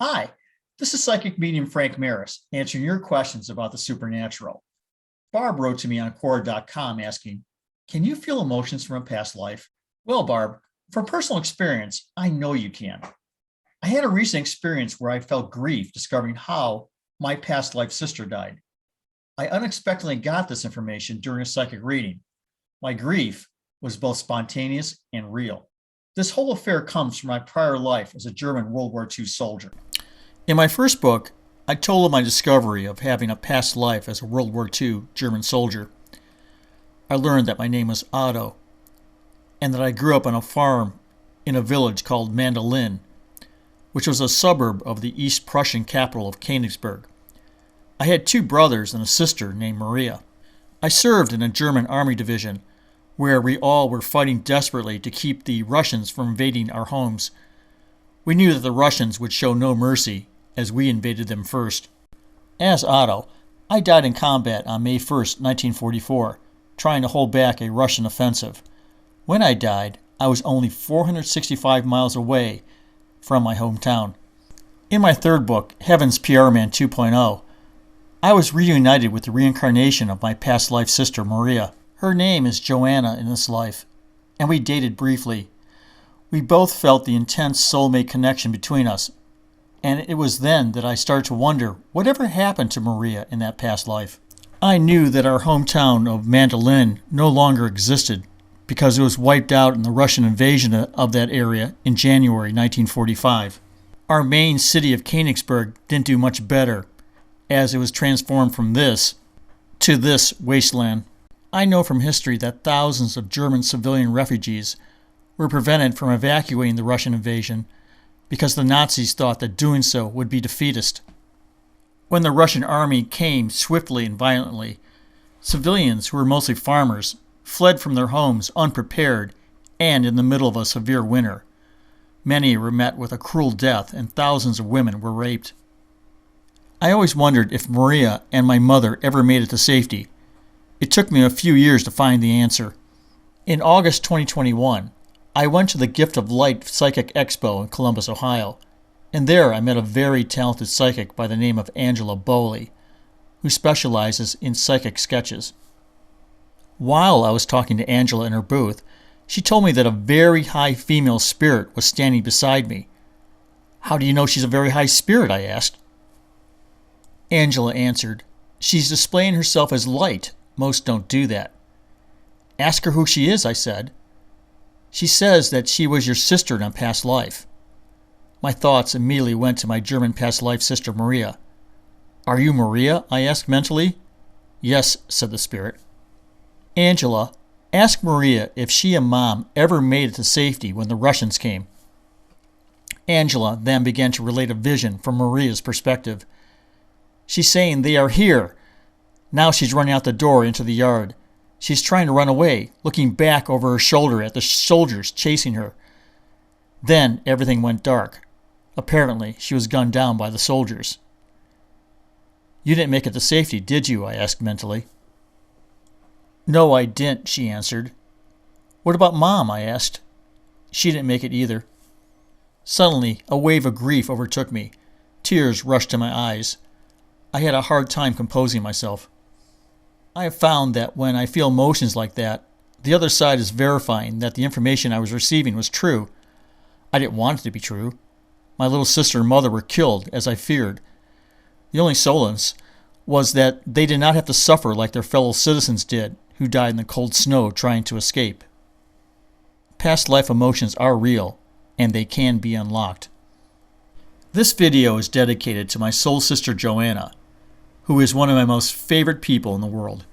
Hi, this is psychic medium Frank Maris answering your questions about the supernatural. Barb wrote to me on Quora.com asking, can you feel emotions from a past life? Well, Barb, from personal experience, I know you can. I had a recent experience where I felt grief discovering how my past life sister died. I unexpectedly got this information during a psychic reading. My grief was both spontaneous and real. This whole affair comes from my prior life as a German World War II soldier. In my first book, I told of my discovery of having a past life as a World War II German soldier. I learned that my name was Otto, and that I grew up on a farm in a village called Mandolin, which was a suburb of the East Prussian capital of Königsberg. I had two brothers and a sister named Maria. I served in a German army division where we all were fighting desperately to keep the Russians from invading our homes. We knew that the Russians would show no mercy as we invaded them first. As Otto, I died in combat on May 1st, 1944, trying to hold back a Russian offensive. When I died, I was only 465 miles away from my hometown. In my third book, Heaven's PR Man 2.0, I was reunited with the reincarnation of my past life sister, Maria. Her name is Joanna in this life, and we dated briefly. We both felt the intense soulmate connection between us, and it was then that I started to wonder whatever happened to Maria in that past life. I knew that our hometown of Mandolin no longer existed because it was wiped out in the Russian invasion of that area in January 1945. Our main city of Königsberg didn't do much better, as it was transformed from this to this wasteland. I know from history that thousands of German civilian refugees were prevented from evacuating the Russian invasion because the Nazis thought that doing so would be defeatist. When the Russian army came swiftly and violently, civilians, who were mostly farmers, fled from their homes unprepared and in the middle of a severe winter. Many were met with a cruel death, and thousands of women were raped. I always wondered if Maria and my mother ever made it to safety. It took me a few years to find the answer. In August 2021, I went to the Gift of Light Psychic Expo in Columbus, Ohio, and there I met a very talented psychic by the name of Angela Bowley, who specializes in psychic sketches. While I was talking to Angela in her booth, she told me that a very high female spirit was standing beside me. "How do you know she's a very high spirit?" I asked. Angela answered, "She's displaying herself as light. Most don't do that." "Ask her who she is," I said. "She says that she was your sister in a past life." My thoughts immediately went to my German past life sister Maria. "Are you Maria?" I asked mentally. "Yes," said the spirit. "Angela, ask Maria if she and Mom ever made it to safety when the Russians came." Angela then began to relate a vision from Maria's perspective. "She's saying they are here. Now she's running out the door into the yard. She's trying to run away, looking back over her shoulder at the soldiers chasing her." Then everything went dark. Apparently, she was gunned down by the soldiers. "You didn't make it to safety, did you?" I asked mentally. "No, I didn't," she answered. "What about Mom?" I asked. "She didn't make it either." Suddenly, a wave of grief overtook me. Tears rushed to my eyes. I had a hard time composing myself. I have found that when I feel emotions like that, the other side is verifying that the information I was receiving was true. I didn't want it to be true. My little sister and mother were killed, as I feared. The only solace was that they did not have to suffer like their fellow citizens did, who died in the cold snow trying to escape. Past life emotions are real, and they can be unlocked. This video is dedicated to my soul sister Joanna, who is one of my most favorite people in the world.